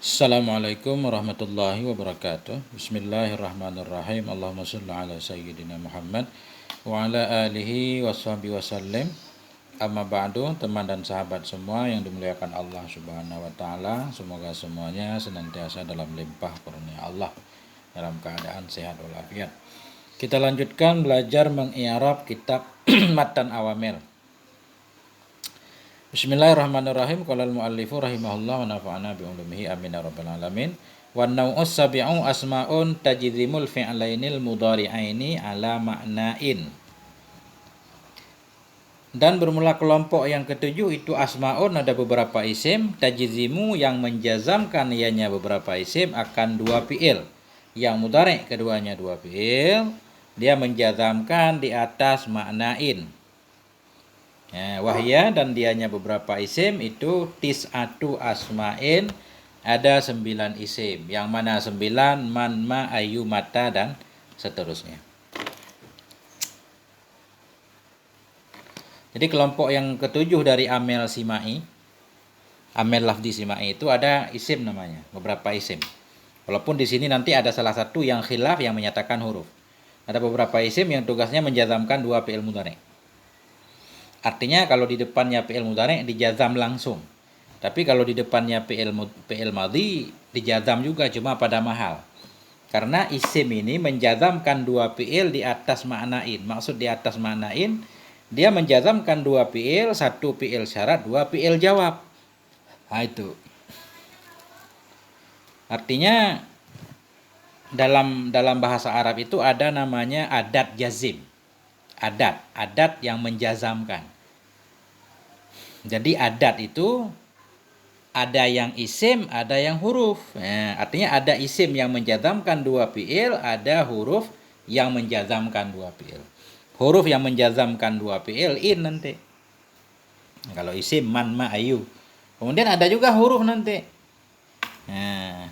Assalamualaikum warahmatullahi wabarakatuh. Bismillahirrahmanirrahim. Allahumma shalli ala sayyidina Muhammad wa ala alihi washabihi wasallim. Amma ba'du, teman dan sahabat semua yang dimuliakan Allah Subhanahu wa taala, semoga semuanya senantiasa dalam limpah karunia Allah, dalam keadaan sehat walafiat. Kita lanjutkan belajar mengi'rab kitab Matan Awamil. Bismillahirrahmanirrahim. Qala al-muallifu rahimahullah wa nafa'ana bi ulumihi amin ya rabbal alamin. Wa nau'us sabi'u asma'un tajzimul fi'lainil mudhari'aini ala ma'nain. Dan bermula kelompok yang ketujuh itu asma'un, ada beberapa isim tajzimu yang menjazamkan ianya beberapa isim akan dua fi'il. Yang mudhari' keduanya dua fi'il, dia menjazamkan di atas ma'nain. Wahya dan dianya beberapa isim itu tis'atu asma'in, ada 9 isim, yang mana 9 man, ma, ayu, mata dan seterusnya. Jadi kelompok yang ketujuh dari amel simai, amel lafdi simai itu ada isim namanya, beberapa isim. Walaupun di sini nanti ada salah satu yang khilaf yang menyatakan huruf. Ada beberapa isim yang tugasnya menjazamkan dua fi'il mudhari'. Artinya kalau di depannya fi'il mudhari' dijazam langsung. Tapi kalau di depannya fi'il madhi dijazam juga, cuma pada mahal. Karena isim ini menjazamkan dua fi'il di atas ma'nain. Maksud di atas ma'nain, dia menjazamkan dua fi'il, satu fi'il syarat, dua fi'il jawab. Nah itu. Artinya dalam bahasa Arab itu ada namanya adat jazim. Adat yang menjazamkan. Jadi adat itu ada yang isim, ada yang huruf. Artinya ada isim yang menjazamkan dua fi'il, ada huruf yang menjazamkan dua fi'il. Huruf yang menjazamkan dua fi'il in nanti. Kalau isim man, ma, ayu. Kemudian ada juga huruf nanti.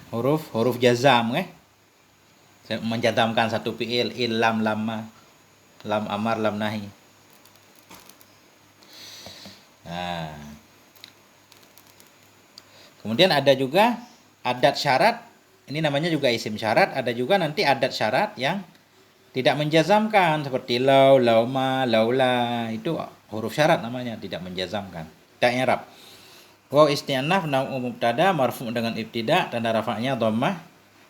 Huruf jazam menjazamkan satu fi'il, in, lam, lamma, lam amar, lam nahi. Kemudian ada juga adat syarat, ini namanya juga isim syarat. Ada juga nanti adat syarat yang tidak menjazamkan, seperti lau, lauma, laula, itu huruf syarat namanya, tidak menjazamkan, tidak i'rab. Waw isti'naf nau'u mubtada marfu' dengan ibtida, tanda rafa'nya dhammah.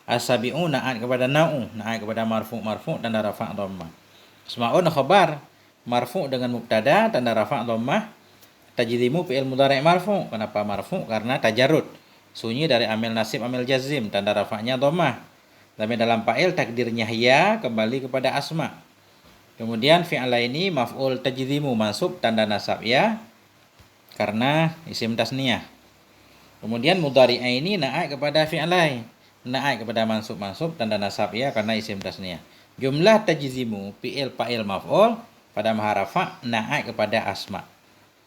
As-sabi'u na'at kepada nau'u, na'at kepada marfu' tanda rafa' dhammah. Asma'un khabar marfu' dengan mubtada, tanda rafa' dhammah. Tajzimu fi'il mudhari' marfu'. Kenapa marfu'? Karena tajarrud, sunyi dari amil nasib, amil jazim, tanda rafa'nya dhammah. Tapi dalam fa'il takdirnya ya, kembali kepada asma. Kemudian fi'laini maf'ul tajzimu mansub, tanda nasab ya, karena isim tasniyah. Kemudian mudhari'aini na'at kepada fi'lai, na'at kepada mansub, tanda nasab ya, karena isim tasniyah. Jumlah tajzimu fi'il fa'il maf'ul pada maharafa na'at kepada asma.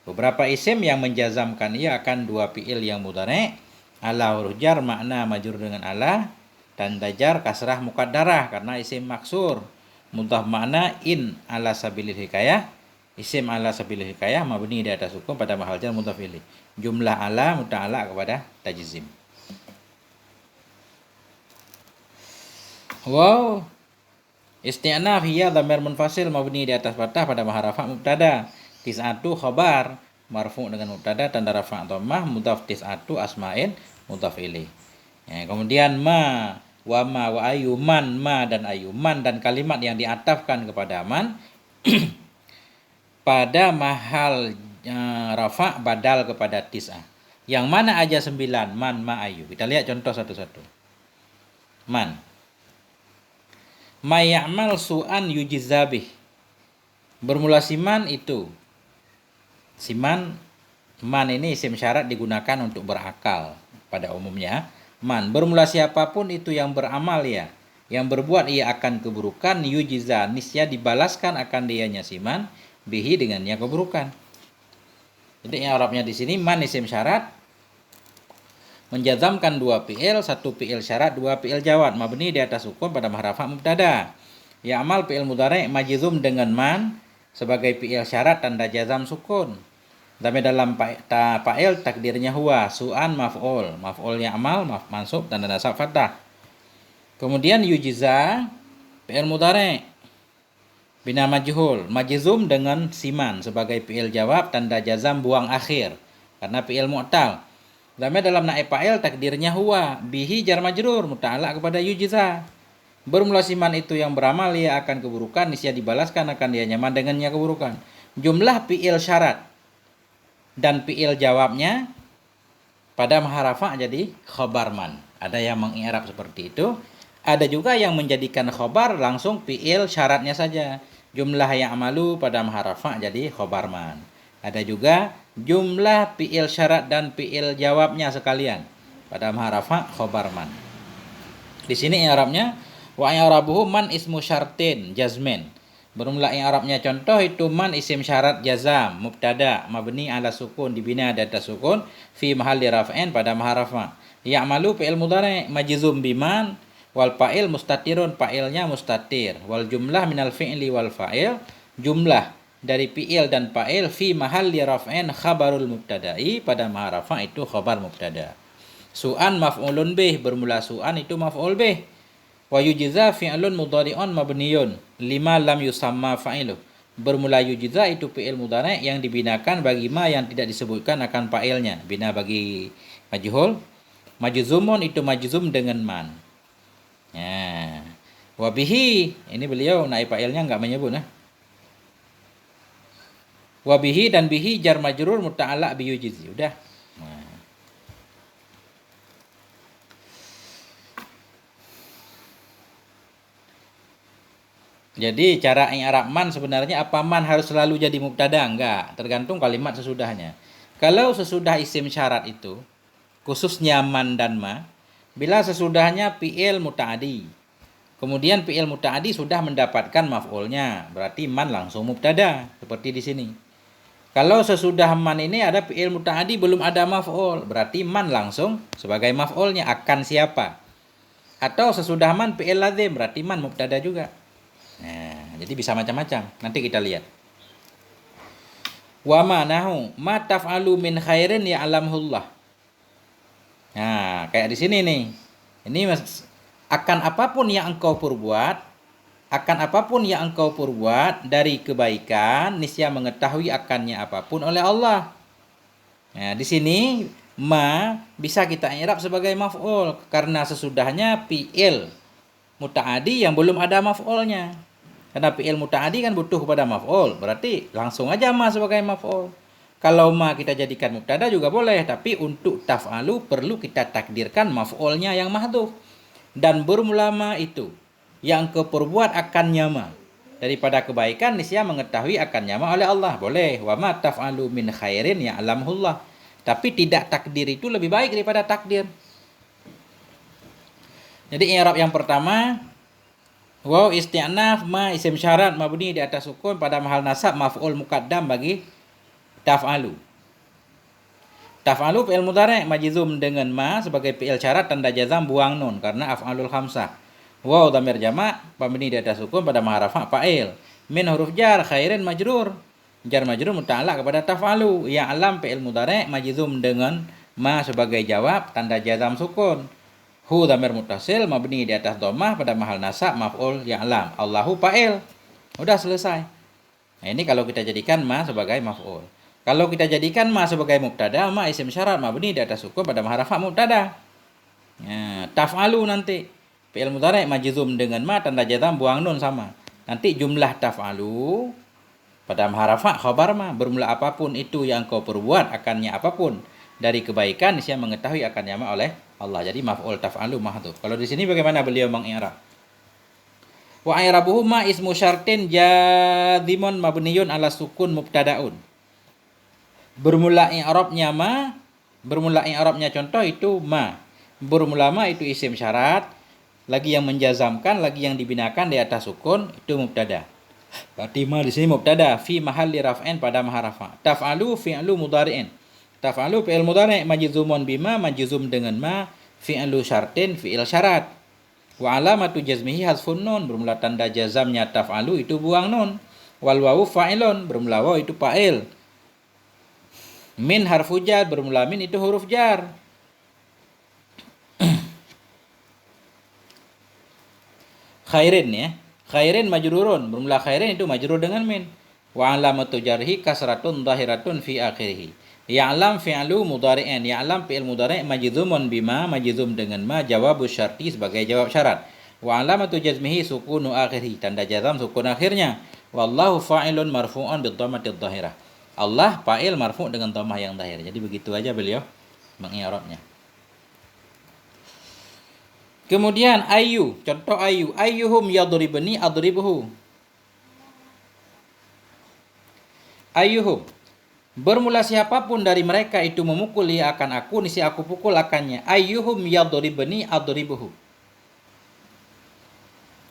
Beberapa isim yang menjazamkan ia akan dua fi'il yang mudhari', ala huruf jar makna majrur dengan ala, tanda jar kasrah muqaddarah karena isim maksur. Mudhaf makna in ala sabilil hikayah, isim ala sabilil hikayah mabni di atas hukum pada mahal jar mudhaf ilaih. Jumlah ala muta'ala kepada tajzim. Wow. Isti'naf hiya dhamir munfasil mabni di atas fathah pada maharafa mubtada. Tis'atu khabar marfu' dengan mubtada, tanda rafa' dhammah, mudhaf tis'atu asma'in mudhaf ilaih. Kemudian ma, wa ma, wa ayu, man, ma dan ayu. Man dan kalimat yang diatafkan kepada man pada mahal rafa' badal kepada tis'ah. Yang mana aja 9, man, ma, ayu. Kita lihat contoh satu-satu. Man. Ma ya'mal su'an yujizabih. Bermula siman itu. Siman, man ini isim syarat digunakan untuk berakal pada umumnya. Man, bermula siapapun itu yang beramal ya, yang berbuat ia akan keburukan, yujiza, niscaya dibalaskan akan dianya siman, bihi dengannya keburukan. Jadi i'rabnya di sini man isim syarat menjazamkan dua fi'il, satu fi'il syarat, dua fi'il jawab, mabni di atas hukum pada mahrafa mubtada. Ya'mal fi'il mudhari' majzum dengan man sebagai fi'il syarat tanda jazam sukun. Tapi dalam fa'il takdirnya huwa, su'an maf'ul. Maf'ulnya amal, mansub tanda nasab fathah. Kemudian yujiza fi'il mudhari' bina majhul, majzum dengan siman sebagai fi'il jawab tanda jazam buang akhir karena fi'il mu'tal. Dalam naib fa'il takdirnya huwa, bihi jar majrur muta'allaq kepada yujiza. Bermula siman itu yang beramal ia akan keburukan, niscaya dibalaskan akan dia nyaman dengannya keburukan. Jumlah fi'il syarat dan fi'il jawabnya pada maharafa jadi khobar man. Ada yang mengi'rab seperti itu. Ada juga yang menjadikan khobar langsung fi'il syaratnya saja. Jumlah yang amalu pada maharafa jadi khobar man. Ada juga jumlah fi'il syarat dan fi'il jawabnya sekalian pada maharafa khobar man. Di sini i'rabnya wa i'rabuhu man ismu syartin jazmin. Bermula i'rabnya contoh itu man isim syarat jazam mubtada mabni ala sukun dibina di atas sukun fi mahalli raf'in pada mahal rafa. Ya'malu fi'il mudhari' majzum biman wal fa'il mustatirun fa'ilnya mustatir wal jumlah minal fi'li wal fa'il jumlah dari fi'il dan fa'il fi mahalli raf'in khabarul mubtada'i pada mahal rafa itu khabar mubtada. Su'an maf'ulun bih bermula su'an itu maf'ul bih. Wa yujiza fi'lun mudhari'un mabniyun lima lam yusamma fa'iluh. Bermula yujiza itu fi'il mudhari' yang dibinakan bagi ma yang tidak disebutkan akan fa'ilnya. Bina bagi majhul. Majzumun itu majzum dengan man. Ya. Wa bihi, ini beliau naib fa'ilnya enggak menyebut nah. Wa bihi dan bihi jar majrur muta'allaq bi yujizi. Udah. Jadi cara i'rab man sebenarnya apa man harus selalu jadi mubtada? Enggak, tergantung kalimat sesudahnya. Kalau sesudah isim syarat itu, khususnya man dan ma, bila sesudahnya fi'il muta'adi. Kemudian fi'il muta'adi sudah mendapatkan maf'ulnya, berarti man langsung mubtada, seperti di sini. Kalau sesudah man ini ada fi'il muta'adi belum ada maf'ul, berarti man langsung sebagai maf'ulnya akan siapa? Atau sesudah man fi'il lazim, berarti man mubtada juga. Nah, jadi bisa macam-macam. Nanti kita lihat. Wa manahu ma taf'alu min khairin ya'lamullah. Nah, kayak di sini nih. Ini akan apapun yang engkau perbuat, dari kebaikan, niscaya mengetahui akannya apapun oleh Allah. Nah, di sini ma bisa kita i'rab sebagai maf'ul karena sesudahnya fi'il muta'adi yang belum ada maf'ulnya. Karena fi'il muta'adi kan butuh kepada maf'ul, berarti langsung aja ma sebagai maf'ul. Kalau ma kita jadikan mubtada juga boleh, tapi untuk taf'alu perlu kita takdirkan maf'ulnya yang mahdhuf. Dan bermula ma itu yang keperbuat akan nyama daripada kebaikan niscaya mengetahui akan nyama oleh Allah. Boleh. Wa ma taf'alu min khairin ya'lamullah. Tapi tidak takdir itu lebih baik daripada takdir. Jadi i'rab yang pertama waw isti'naf ma isim syarat mabni di atas sukun pada mahal nasab maf'ul muqaddam bagi taf'alu. Taf'alu fi'il mudhari' majzum dengan ma sebagai fi'il syarat tanda jazam buang nun karena af'alul khamsah. Waw dhamir jama' mabni di atas sukun pada mahal rafa' fa'il. Min huruf jar khairin majrur. Jar majrur muta'allaq kepada taf'alu. Ya'lam fi'il mudhari' majzum dengan ma sebagai jawab tanda jazam sukun. Hu dhamir muttasil mabni di atas dhammah pada mahal nasab maf'ul ya'lam. Allahu fa'il. Udah selesai. Nah, ini kalau kita jadikan ma sebagai maf'ul. Kalau kita jadikan ma sebagai mubtada, ma isim syarat mabni di atas sukun pada mahal rafa' mubtada. Nah, taf'alu nanti fi'il mudhari' majzum dengan ma tanda jazam buang nun sama. Nanti jumlah taf'alu pada mahal rafa' khabar ma bermula apapun itu yang kau perbuat akannya apapun dari kebaikan niscaya mengetahui akan nyama oleh Allah. Jadi maf'ul taf'alu mahdhuf. Kalau di sini bagaimana beliau mengi'rab? Wa i'rabuhu ma ismu syartin jazimun mabniyun ala sukun mubtadaun. Bermula i'rabnya contoh itu ma. Bermula ma itu isim syarat, lagi yang menjazamkan, lagi yang dibinakan di atas sukun itu mubtada. Berarti ma di sini mubtada fi mahalli raf'in pada mahal rafa'. Taf'alu fi'lu mudhari'in. Taf'alu fi'il mudhari' majzumun bima majzum dengan ma fi'lu syartin fi'il syarat. Wa alamatu jazmihi hasfun nun bermula tanda jazamnya taf'alu itu buang nun. Wal wawu fa'ilun bermula wawu itu fa'il. Min harfu jar, bermula min itu huruf jar. Khairin ya. Khairin majrurun, bermula khairin itu majrur dengan min. Wa alamatu jarhi kasratun zahiratun fi akhirih. Ya'lam fi'lu mudhari'an. Ya'lam fi'il mudhari' majzumun bima, majzum dengan ma, jawabus syarti sebagai jawab syarat. Wa alamatu jazmihi sukunu akhirih, tanda jazam sukun akhirnya. Wallahu fa'ilun marfu'un bidhammatid dhahirah. Allah fa'il marfu' dengan dhammah yang zahir. Jadi begitu aja beliau mengi'rabnya. Kemudian ayu, contoh ayu. Ayyuhum yadribuni adribuhu. Ayyuhum, bermula siapapun dari mereka itu memukul ia akan aku, niscaya aku pukul akannya. Ayyuhum yadribuni adribuhu.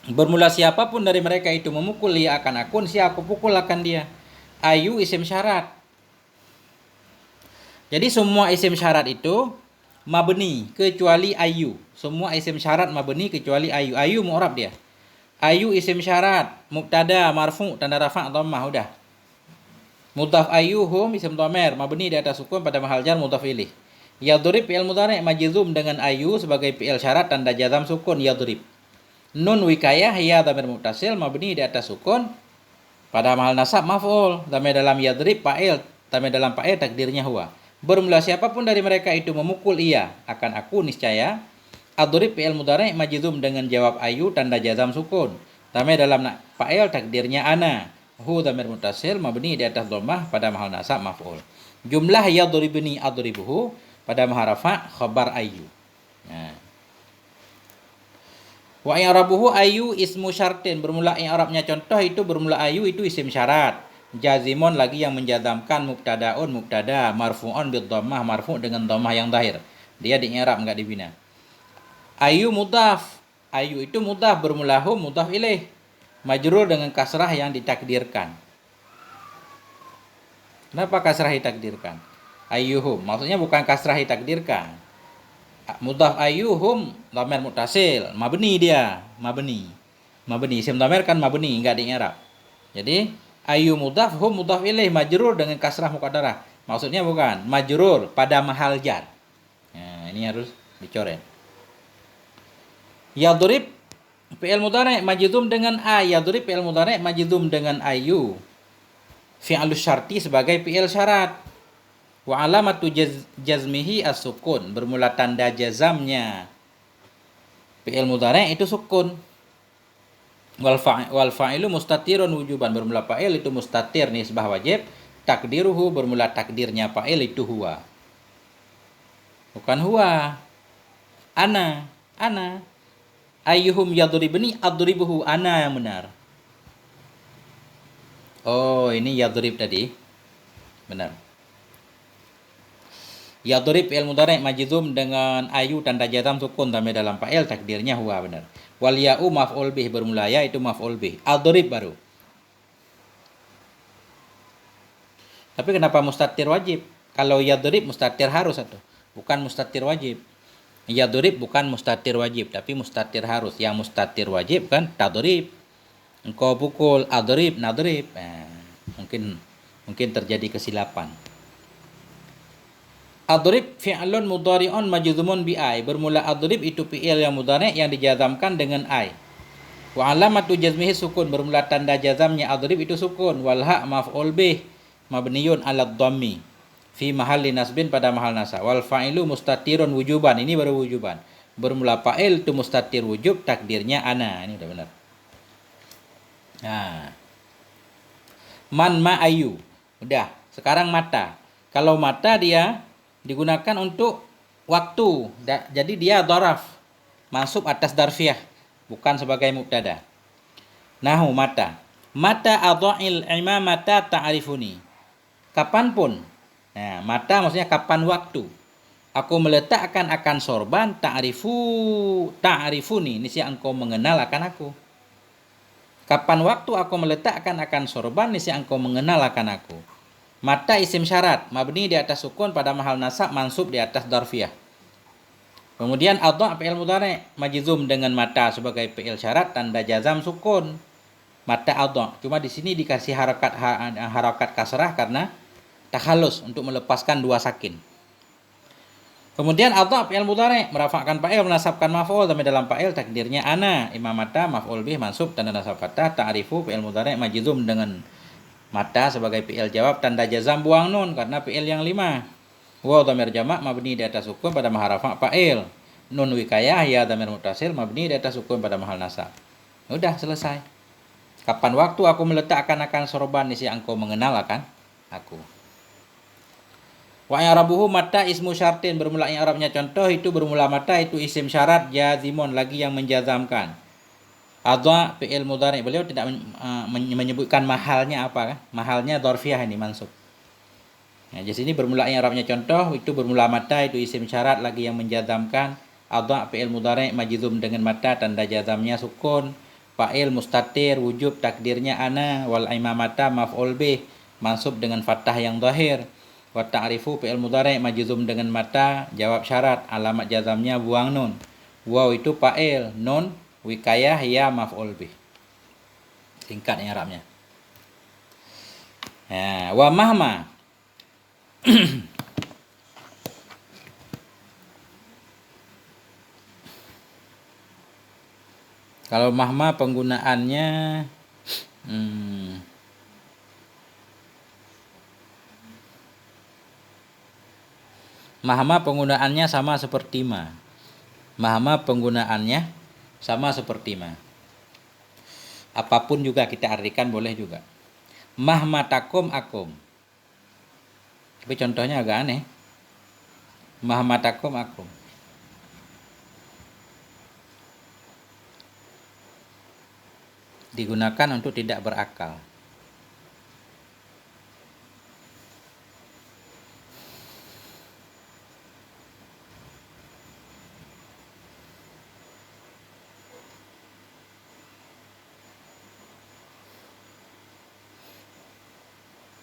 Bermula siapapun dari mereka itu memukul ia akan aku, niscaya aku pukul akan dia. Ayu isim syarat. Jadi semua isim syarat itu mabni kecuali ayu. Semua isim syarat mabni kecuali ayu. Ayu mu'rab dia. Ayu isim syarat, mubtada marfu tanda rafa' dhammah udah. Mudhaf ayyuhum isim dhamir mabni di atas sukun pada mahal jar mudhaf ilaih. Yadrib fi'il mudhari' majzum dengan ayu sebagai fi'il syarat tanda jazam sukun yadrib. Nun wikayah ya dhamir muttasil mabni di atas sukun pada mahal nasab maf'ul. Dhamir dalam yadrib fa'il, dhamir dalam fa'il takdirnya huwa. Bermula siapapun dari mereka itu memukul ia akan aku, niscaya. Adrib fi'il mudhari' majzum dengan jawab ayu tanda jazam sukun. Dhamir dalam fa'il takdirnya ana. Hu dhamir muttasil mabni di atas dhammah pada mahal nasab maf'ul. Jumlah yadribuni adribuhu pada mahal rafa' khabar ayu. Nah. Wa i'rabuhu ayu ismu syartin, bermula i'rabnya contoh itu bermula ayu itu isim syarat. Jazimun lagi yang menjazamkan mubtadaun mubtada marfu'un bid dhammah marfu' dengan dhammah yang zahir. Dia di i'rab enggak dibina. Ayu mudhaf. Ayu itu mudhaf, bermula hu mudhaf ilaih. Majrur dengan kasrah yang ditakdirkan. Kenapa kasrah ditakdirkan? Ayyuhum, maksudnya bukan kasrah ditakdirkan. Mudhaf ayyuhum dhamir muttasil, mabni dia, mabni. Mabni isim dhamir kan mabni, enggak di i'rab. Jadi ayyu mudhaf hum mudhaf ilaih majrur dengan kasrah muqaddarah. Maksudnya bukan majrur pada mahal jar. Nah, ini harus dicoret. Yadrib fi'il mudhari' majzum dengan a, yadrib fi'il mudhari' majzum dengan ayu. Fi'lus syarti sebagai fi'il syarat. Wa alamatu jazmihi as-sukun, bermula tanda jazamnya fi'il mudhari' itu sukun. Wal fa'ilu mustatirun wujuban, bermula fa'il itu mustatir nisbah wajib. Takdiruhu, bermula takdirnya fa'il itu huwa. Bukan huwa. Ana. Ayyuhum yadribuni adribuhu, ana yang benar. Oh, ini yadrib tadi. Benar. Yadrib fi'il mudhari' majzum dengan ayu tanda jazam sukun dhamir dalam fa'il takdirnya huwa, benar. Wal ya'u maf'ul bih, bermula ya itu maf'ul bih. Adrib baru. Tapi kenapa mustatir wajib? Kalau yadrib mustatir harus atau bukan mustatir wajib. Yadrib bukan mustatir wajib, tapi mustatir harus. Yang mustatir wajib kan tadrib. Engkau pukul, adrib, nadrib. Nah, mungkin terjadi kesilapan. Adrib fi'lun mudhari'un majzumun bi ai, bermula adrib itu fi'il yang mudhari' yang dijazamkan dengan ai. Wa alamatu jazmihi sukun, bermula tanda jazamnya adrib itu sukun. Wal ha maf'ul bih mabniyun 'ala dhammi fi mahalli nasbin pada mahal nasab. Wal fa'ilu mustatirun wujuban, ini baru wujuban. Bermula fa'il itu mustatir wujub, takdirnya ana. Ini udah benar. Nah. Man ma ayu. Udah, sekarang mata. Kalau mata dia digunakan untuk waktu. Jadi dia dharaf. Mansub atas darfiyah, bukan sebagai mubtada. Nahu mata. Mata adha'il imamata ta'rifuni. Kapanpun. Nah, mata maksudnya kapan waktu. Aku meletakkan akan sorban ta'rifuni, niscaya engkau mengenal akan aku. Kapan waktu aku meletakkan akan sorban, niscaya engkau mengenal akan aku. Mata isim syarat, mabni di atas sukun pada mahal nasab, mansub di atas darfiyah. Kemudian adha' fi'il mudhari' majzum dengan mata sebagai fi'il syarat tanda jazam sukun. Mata adha'. Cuma di sini dikasih harakat kasrah karena takhalus, untuk melepaskan dua sakin. Kemudian adha fi'il mudhari, merafakkan fa'il, menasabkan maf'ul, tapi dalam fa'il takdirnya ana, imamata maf'ul bih mansub tanda nasab fathah, ta'rifu fi'il mudhari majzum dengan mata sebagai fi'il jawab, tanda jazam buang nun karena fi'il yang 5. Wa dhamir jamak mabni di atas sukun pada mahal rafa' fa'il. Nun wikayah ya dhamir muttasil mabni di atas sukun pada mahal nasab. Udah selesai. Kapan waktu aku meletakkan akan sorban, isi engkau mengenal akan aku. Wa i'rabuhu mata ismu syartin, bermula i'rabnya contoh itu bermula mata itu isim syarat jazimun, lagi yang menjazamkan. Adha fi'il mudhari, beliau tidak menyebutkan mahalnya apa kan? Mahalnya dzarfiyah ini mansub. Nah, di sini bermula i'rabnya contoh itu bermula mata itu isim syarat lagi yang menjazamkan. Adha fi'il mudhari majzum dengan mata tanda jazamnya sukun. Fa'il mustatir wujub takdirnya ana, wal imamata maf'ul bih mansub dengan fathah yang zahir. Wa ta'rifu fi'il mudhari majzum dengan mata jawab syarat, alamat jazamnya buang nun. Waw itu fa'il, nun wikayah ya maf'ul bih. Singkat i'rabnya. Nah, wa mahma kalau mahma penggunaannya mahma penggunaannya sama seperti ma. Mahma penggunaannya sama seperti ma. Apapun juga kita artikan boleh juga. Mahma takum akum. Tapi contohnya agak aneh. Mahma takum akum. Digunakan untuk tidak berakal.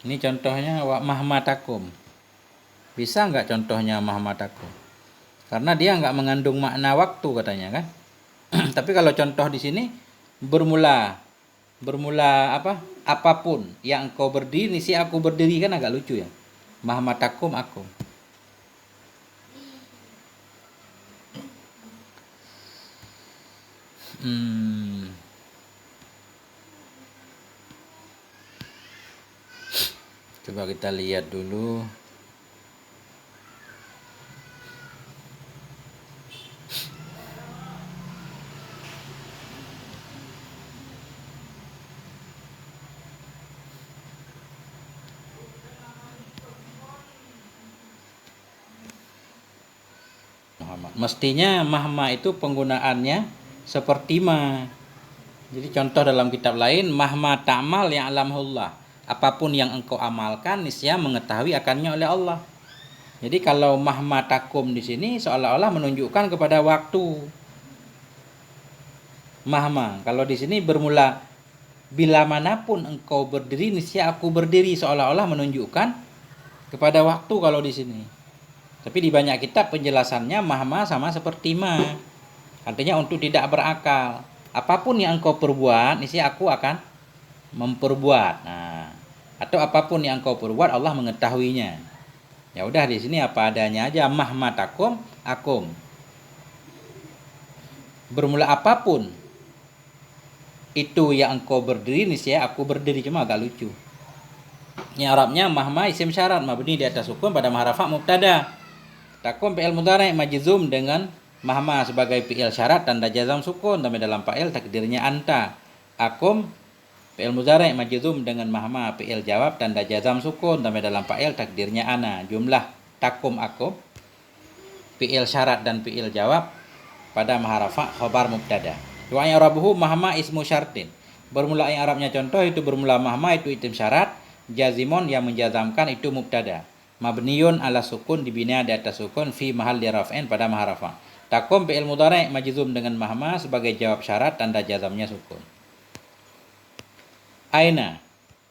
Ini contohnya wa mahmatakum. Bisa nggak contohnya mahmatakum? Karena dia nggak mengandung makna waktu katanya kan. Tapi kalau contoh di sini bermula apa? Apapun yang engkau berdiri, si aku berdiri, kan agak lucu ya. Mahmatakum akum. Coba kita lihat dulu. Mestinya mahma itu penggunaannya seperti ma. Jadi contoh dalam kitab lain, mahma ta'mal ya'lamullah. Apapun yang engkau amalkan, niscaya mengetahui akannya oleh Allah. Jadi kalau mahma takum di sini seolah-olah menunjukkan kepada waktu. Mahma, kalau di sini bermula bila manapun engkau berdiri, niscaya aku berdiri, seolah-olah menunjukkan kepada waktu kalau di sini. Tapi di banyak kitab penjelasannya mahma sama seperti ma. Artinya untuk tidak berakal. Apapun yang engkau perbuat, niscaya aku akan memperbuat. Nah, atau apapun yang engkau perbuat Allah mengetahuinya. Ya udah di sini apa adanya aja, mahma takum akum. Bermula apapun itu yang engkau berdiri, niscaya aku berdiri, cuma agak lucu. Ini Arabnya mahma isim syarat mabni di atas sukun pada mahrafa mubtada. Takum fi'il mudhari majzum dengan mahma sebagai fi'il syarat tanda jazam sukun, tapi dalam fa'il takdirnya anta. Akum fi'il mudhari majzum dengan mahma fi'il jawab tanda jazam sukun, tapi dalam fa'il takdirnya ana. Jumlah takum akum fi'il syarat dan fi'il jawab pada maharafa khabar mubtada. Wa i'rabuhu mahma ismu syartin. Bermula i'rabnya contoh itu bermula mahma itu isim syarat, jazimun yang menjazamkan itu mubtada. Mabniyun ala sukun dibina di atas sukun fi mahalli raf'in pada maharafa. Takum fi'il mudhari majzum dengan mahma sebagai jawab syarat tanda jazamnya sukun. Aina.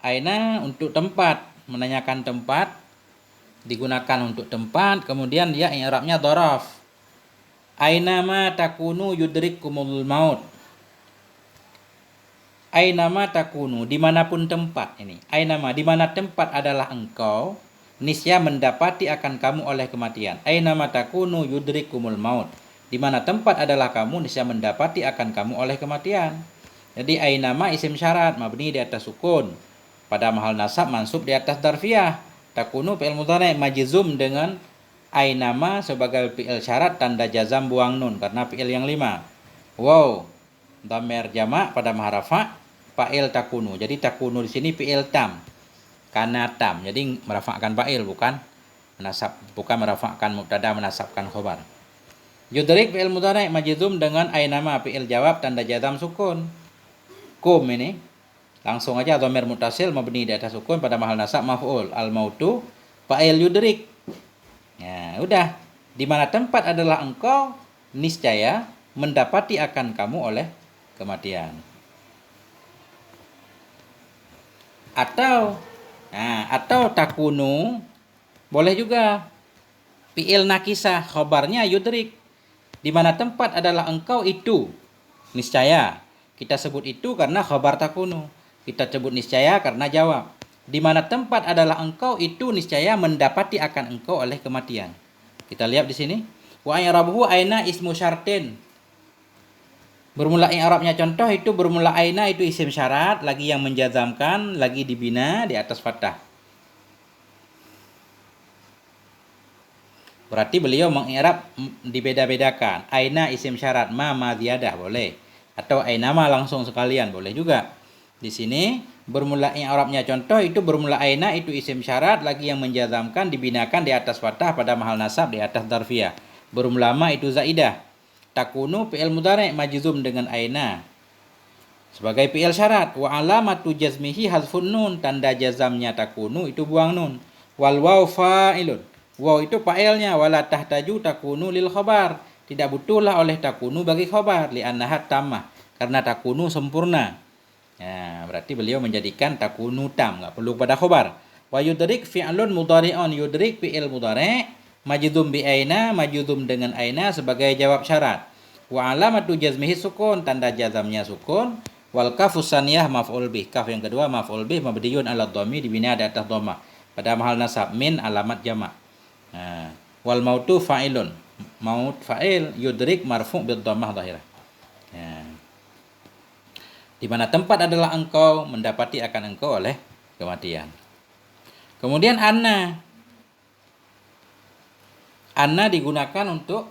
Aina untuk tempat, menanyakan tempat, digunakan untuk tempat, kemudian dia i'rabnya dzaraf. Aina ma takunu yudrikkumul maut. Aina ma takunu, dimanapun tempat ini. Aina ma, di mana tempat adalah engkau, niscaya mendapati akan kamu oleh kematian. Aina matakunu yudrikumul maut. Di mana tempat adalah kamu, niscaya mendapati akan kamu oleh kematian. Jadi aina ma isim syarat mabni di atas sukun. Pada mahal nasab mansub di atas darfiyah. Takunu fi'il mudhari' majzum dengan aina ma sebagai fi'il syarat tanda jazam buang nun karena fi'il yang 5. Wow, dhamir jamak pada mahal rafa' fa'il takunu. Jadi takunu di sini fi'il tam. Karena tam, jadi merafakkan fa'il bukan merafakkan mubtada menasabkan khobar. Yudrik fi'il mudhari' majzum dengan ainama fi'il jawab tanda jazam sukun. Kum ini langsung aja dhamir muttasil mabni di atas sukun pada mahal nasab maf'ul. Al mautu fa'il yudrik. Ya, udah. Di mana tempat adalah engkau, niscaya mendapati akan kamu oleh kematian. Atau takunu boleh juga fi'il nakisah khobarnya yudrik. Di mana tempat adalah engkau itu niscaya. Kita sebut itu karena khobar takunu. Kita sebut niscaya karena jawab. Di mana tempat adalah engkau itu niscaya mendapati akan engkau oleh kematian. Kita lihat di sini. Wa i'rabuhu aina ismu syartin. Bermula i'rabnya contoh itu bermula aina itu isim syarat, lagi yang menjazamkan, lagi dibina di atas fathah. Berarti beliau mengi'rab dibeda-bedakan. Aina isim syarat, ma ziyadah boleh. Atau aina ma langsung sekalian boleh juga. Di sini bermula i'rabnya contoh itu bermula aina itu isim syarat, lagi yang menjazamkan dibinakan di atas fathah pada mahal nasab di atas darfiyah. Bermula ma itu zaidah. Takunu fi'il mudhari' majzum dengan aina sebagai fi'il syarat. Wa alamatu jazmihi hazfun nun, tanda jazamnya takunu itu buang nun. Wal waw fa'ilun, waw itu fa'ilnya. Wala tahtaju takunu lil khabar, tidak butuhlah oleh takunu bagi khabar li'annaha tammah, karena takunu sempurna. Ya, berarti beliau menjadikan takunu tam, enggak perlu pada khabar. Wa yudrik fi'lun mudhari'un, yudrik fi'il mudhari' majzum bi aina, majzum dengan aina sebagai jawab syarat. Wa alamatu jazmihi sukun, tanda jazamnya sukun. Wal kafu saniyah maf'ul bih, kaf yang kedua maf'ul bih mabdiyun ala dhammi, dibina di atas dhammah pada mahal nasab. Min alamat jamak. Wal mautu fa'ilun, maut fa'il, yudrik marfu' bid dhammah dhahirah. Di mana tempat adalah engkau, mendapati akan engkau oleh kematian. Kemudian anna digunakan untuk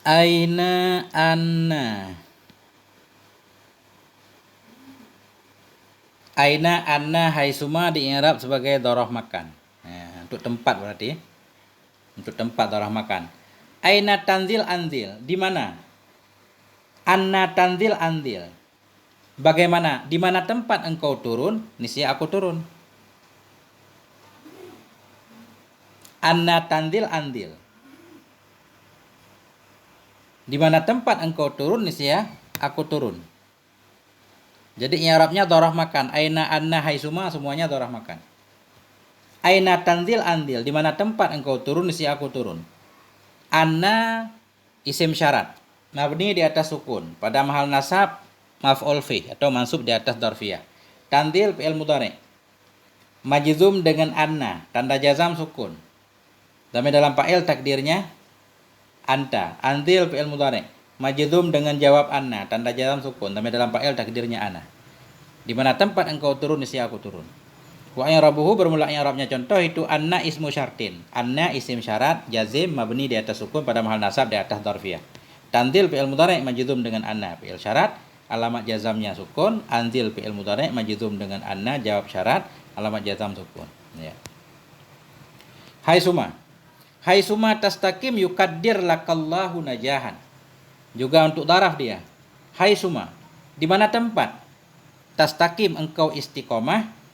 aina anna. Aina anna haisuma di'irab sebagai dhoroh makan. Untuk tempat berarti. Untuk tempat dhoroh makan. Aina tanzil anzil, di mana? Anna tanzil anzil. Bagaimana? Di mana tempat engkau turun, niscaya aku turun. Anna tanzil anzil. Di mana tempat engkau turun, niscaya aku turun. Jadi i'rabnya dhoroh makan. Aina anna haisuma semuanya dhoroh makan. Aina tanzil anzil, di mana tempat engkau turun, niscaya aku turun. Anna isim syarat, mabni di atas sukun pada mahal nasab maf'ul fi atau mansub di atas darfiyah. Tanzil fi'il mudhari' majzum dengan anna, tanda jazam sukun. Dalam fa'il takdirnya anta. Anzil fi'il mudhari' majzum dengan jawab anna, tanda jazam sukun. Dalam fa'il takdirnya ana. Di mana tempat engkau turun, niscaya aku turun. Wa i'rabuhu bermula i'rabnya contoh itu anna ismu syartin. Anna isim syarat jazim mabni di atas sukun pada mahal nasab di atas darfiyah. Tanzil fi'il mudhari' majzum dengan anna fi'il syarat, alamat jazamnya sukun. Anzil fi'il mudhari' majzum dengan anna jawab syarat, alamat jazam sukun. Ya. Haisuma. Haisuma tastaqim yukaddir lakallahu najahan. Juga untuk daraf dia. Haisuma, di mana tempat? Tastaqim engkau istiqomah.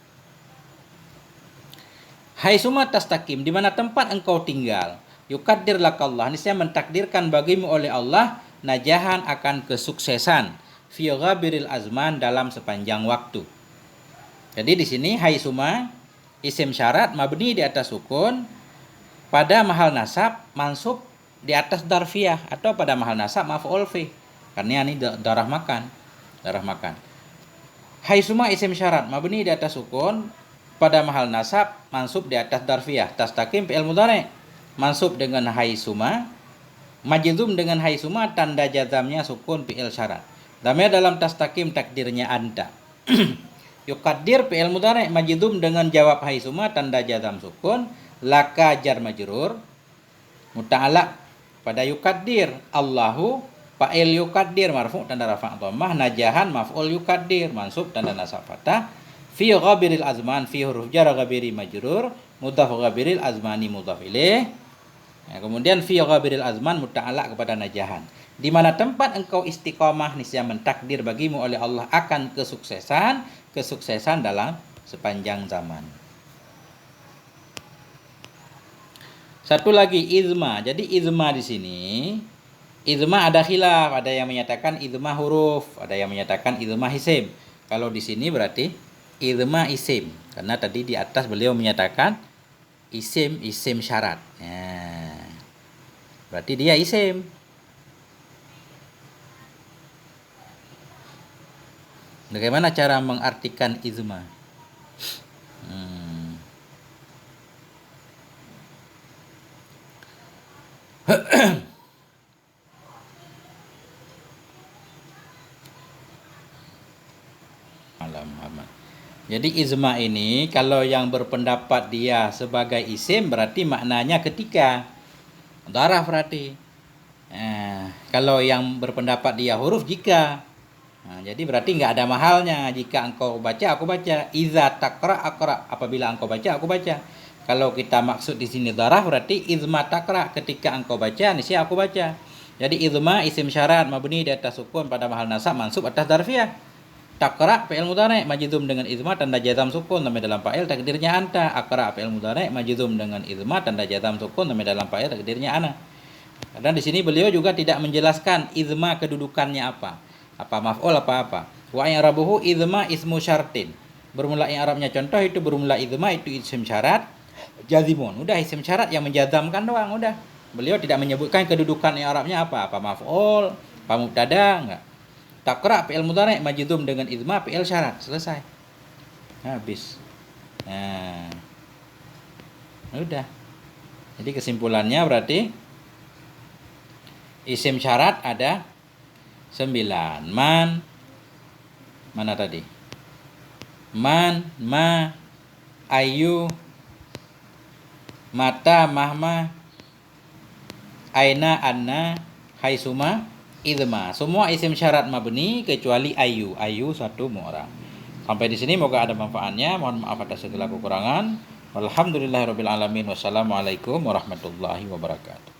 Haisuma tastaqim, di mana tempat engkau tinggal. Yuqaddir lakallah, niscaya mentakdirkan bagimu oleh Allah najahan akan kesuksesan fi ghabiril azman dalam sepanjang waktu. Jadi di sini haitsuma isim syarat mabni di atas sukun pada mahal nasab mansub di atas darfiyah atau pada mahal nasab maf'ul fi. Karena ini darah makan. Haitsuma isim syarat mabni di atas sukun pada mahal nasab mansub di atas darfiyah. Tastaqim fi'il mudhari mansub dengan haitsuma, majzum dengan haitsuma tanda jazamnya sukun fi'il syarat. Damai dalam tastaqim takdirnya anta. Yuqaddir fi'il mudhari majzum dengan jawab haitsuma tanda jazam sukun, laka jar majrur muta'alaq pada yuqaddir, Allahu fa'il yuqaddir marfu' tanda rafa' dhammah, najahan maf'ul yuqaddir mansub tanda nasab fathah, fi ghabiril azman fi huruf jar ghabiri majrur, mudhaf ghabiril azmani mudhaf ilaih. Nah, kemudian fi ghabiril azman muta'alaq kepada najahan. Di mana tempat engkau istiqomah niscaya mentakdir bagimu oleh Allah akan kesuksesan dalam sepanjang zaman. Satu lagi izma. Jadi izma di sini, izma ada khilaf, ada yang menyatakan izma huruf, ada yang menyatakan izma isim. Kalau di sini berarti izma isim, karena tadi di atas beliau menyatakan isim syarat. Nah, berarti dia isim. Bagaimana cara mengartikan izma? Jadi izma ini kalau yang berpendapat dia sebagai isim berarti maknanya ketika. Darah berarti. Kalau yang berpendapat dia huruf jika. Jadi berarti nggak ada mahalnya. Jika engkau baca, aku baca. Iza takra akra. Apabila engkau baca, aku baca. Kalau kita maksud di sini darah berarti izma takra. Ketika engkau baca, niscaya aku baca. Jadi izma isim syarat mabni di atas sukun pada mahal nasab mansub atas darfiyah. Takra fi'il mudhari majzum dengan izma tanda jazam sukun sampai dalam fa'il takdirnya anta. Akra fi'il mudhari majzum dengan izma tanda jazam sukun sampai dalam fa'il takdirnya ana. Karena di sini beliau juga tidak menjelaskan izma kedudukannya apa maf'ul apa. Wa i'rabuhu izma ismu syartin. Bermula i'rabnya contoh itu bermula izma itu isim syarat jazimun. Udah isim syarat yang menjazamkan doang udah. Beliau tidak menyebutkan kedudukan i'rabnya apa maf'ul, apa mubtada enggak. Takra fi'il mudhari majzum dengan izma fi'il syarat, selesai. Habis. Nah. Udah. Jadi kesimpulannya berarti isim syarat ada 9. Mana tadi? Man, ma, ayu, mata, mahma, aina, anna, haitsuma, izma. Semua isim syarat mabni kecuali ayu. Ayu satu mu'rab. Sampai di sini moga ada manfaatnya. Mohon maaf atas segala kekurangan. Walhamdulillahirabbil alamin. Wassalamualaikum warahmatullahi wabarakatuh.